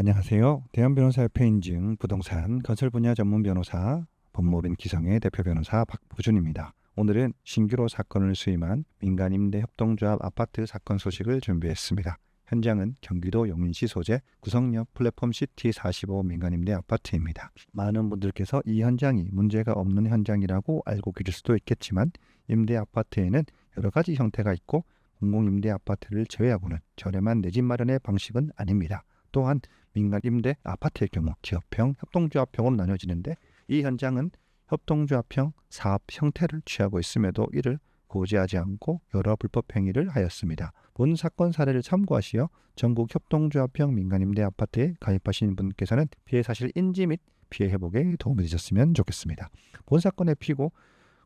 안녕하세요. 대한변호사협회 인증 부동산 건설 분야 전문 변호사 법무법인 기성의 대표 변호사 박보준입니다. 오늘은 신규로 사건을 수임한 민간임대협동조합 아파트 사건 소식을 준비했습니다. 현장은 경기도 용인시 소재 구성역 플랫폼시티 45 민간임대 아파트입니다. 많은 분들께서 이 현장이 문제가 없는 현장이라고 알고 계실 수도 있겠지만 임대 아파트에는 여러 가지 형태가 있고 공공임대 아파트를 제외하고는 저렴한 내 집 마련의 방식은 아닙니다. 또한 민간 임대 아파트의 경우 기업형, 협동조합형으로 나뉘어지는데 이 현장은 협동조합형 사업 형태를 취하고 있음에도 이를 고지하지 않고 여러 불법 행위를 하였습니다. 본 사건 사례를 참고하시어 전국 협동조합형 민간임대 아파트에 가입하신 분께서는 피해 사실 인지 및 피해 회복에 도움이 되셨으면 좋겠습니다. 본 사건의 피고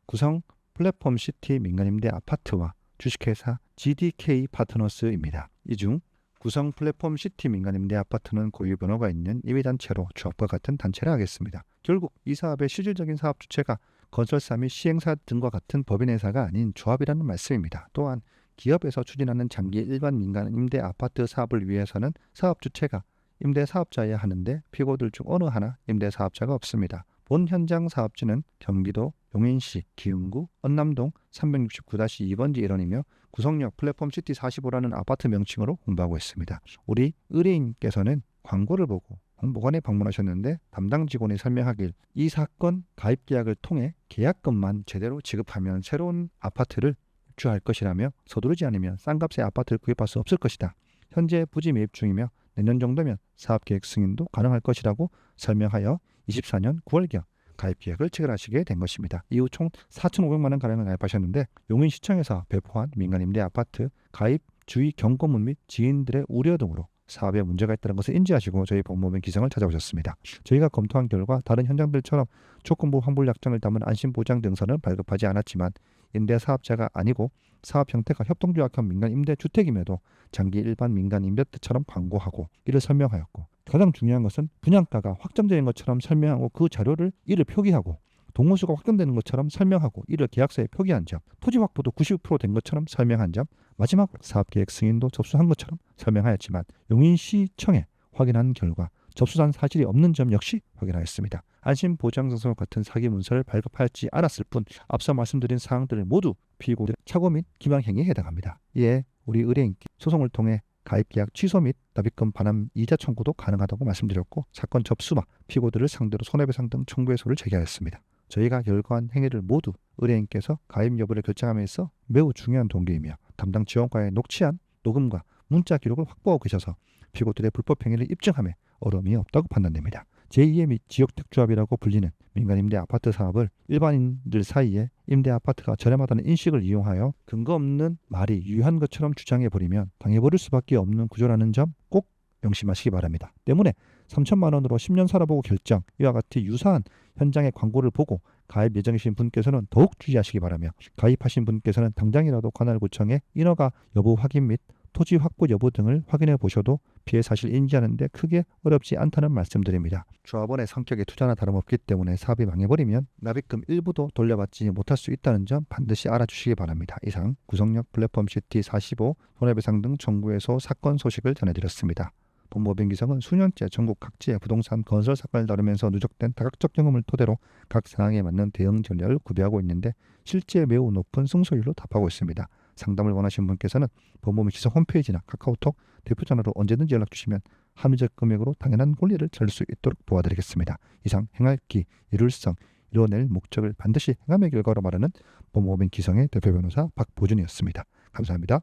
구성 플랫폼시티 민간임대 아파트와 주식회사 GDK 파트너스입니다. 이 중 구성 플랫폼 시티 민간임대 아파트는 고유 번호가 있는 임의단체로 조합과 같은 단체라 하겠습니다. 결국 이 사업의 실질적인 사업 주체가 건설사 및 시행사 등과 같은 법인회사가 아닌 조합이라는 말씀입니다. 또한 기업에서 추진하는 장기 일반 민간 임대 아파트 사업을 위해서는 사업 주체가 임대 사업자여야 하는데 피고들 중 어느 하나 임대 사업자가 없습니다. 본 현장 사업지는 경기도 용인시 기흥구 언남동 369-2번지 일원이며 구성역 플랫폼시티 45라는 아파트 명칭으로 홍보하고 있습니다. 우리 의뢰인께서는 광고를 보고 홍보관에 방문하셨는데 담당 직원이 설명하길 이 사건 가입계약을 통해 계약금만 제대로 지급하면 새로운 아파트를 입주할 것이라며 서두르지 않으면 싼 값의 아파트를 구입할 수 없을 것이다. 현재 부지 매입 중이며 내년 정도면 사업계획 승인도 가능할 것이라고 설명하여 24년 9월경 가입계획을 체결하시게 된 것입니다. 이후 총 4,500만 원 가량을 가입하셨는데 용인시청에서 배포한 민간임대 아파트 가입 주의 경고문 및 지인들의 우려 등으로 사업에 문제가 있다는 것을 인지하시고 저희 법무법인 기성을 찾아오셨습니다. 저희가 검토한 결과 다른 현장들처럼 조건부 환불 약정을 담은 안심보장 등서는 발급하지 않았지만 임대 사업자가 아니고 사업 형태가 협동조합형 민간 임대주택임에도 장기 일반 민간 임대트처럼 광고하고 이를 설명하였고 가장 중요한 것은 분양가가 확정되는 것처럼 설명하고 그 자료를 이를 표기하고 동호수가 확정되는 것처럼 설명하고 이를 계약서에 표기한 점, 토지 확보도 90%된 것처럼 설명한 점, 마지막으로 사업계획 승인도 접수한 것처럼 설명하였지만 용인시청에 확인한 결과 접수한 사실이 없는 점 역시 확인하였습니다. 안심보장증서 같은 사기 문서를 발급하였지 않았을 뿐 앞서 말씀드린 사항들을 모두 피고들의 착오 및 기망행위에 해당합니다. 이에 우리 의뢰인께 소송을 통해 가입계약 취소 및 납입금 반환 이자 청구도 가능하다고 말씀드렸고 사건 접수와 피고들을 상대로 손해배상 등 청구해소를 제기하였습니다. 저희가 열거한 행위를 모두 의뢰인께서 가입 여부를 결정함에 있어 매우 중요한 동기이며 담당 지원과의 녹취한 녹음과 문자 기록을 확보하고 계셔서 피고들의 불법 행위를 입증함에 어려움이 없다고 판단됩니다. 제2의 및 지역택조합이라고 불리는 민간임대 아파트 사업을 일반인들 사이에 임대 아파트가 저렴하다는 인식을 이용하여 근거 없는 말이 유효한 것처럼 주장해버리면 당해버릴 수밖에 없는 구조라는 점 꼭 명심하시기 바랍니다. 때문에 3천만 원으로 10년 살아보고 결정 이와 같이 유사한 현장의 광고를 보고 가입 예정이신 분께서는 더욱 주의하시기 바라며 가입하신 분께서는 당장이라도 관할구청에 인허가 여부 확인 및 토지 확보 여부 등을 확인해 보셔도 피해 사실 인지하는데 크게 어렵지 않다는 말씀드립니다. 조합원의 성격에 투자나 다름없기 때문에 사업이 망해버리면 납입금 일부도 돌려받지 못할 수 있다는 점 반드시 알아주시기 바랍니다. 이상 구성역 플랫폼시티 45 손해배상 등 청구해소 사건 소식을 전해드렸습니다. 법무법인 기성은 수년째 전국 각지의 부동산 건설 사건을 다루면서 누적된 다각적 경험을 토대로 각 상황에 맞는 대응 전략을 구비하고 있는데 실제 매우 높은 승소율로 답하고 있습니다. 상담을 원하시는 분께서는 법무법인 기성 홈페이지나 카카오톡 대표전화로 언제든지 연락 주시면 합리적 금액으로 당연한 권리를 찾을 수 있도록 도와드리겠습니다. 이상 행할 기, 이룰성, 이뤄낼 목적을 반드시 행함의 결과로 말하는 법무법인 기성의 대표 변호사 박보준이었습니다. 감사합니다.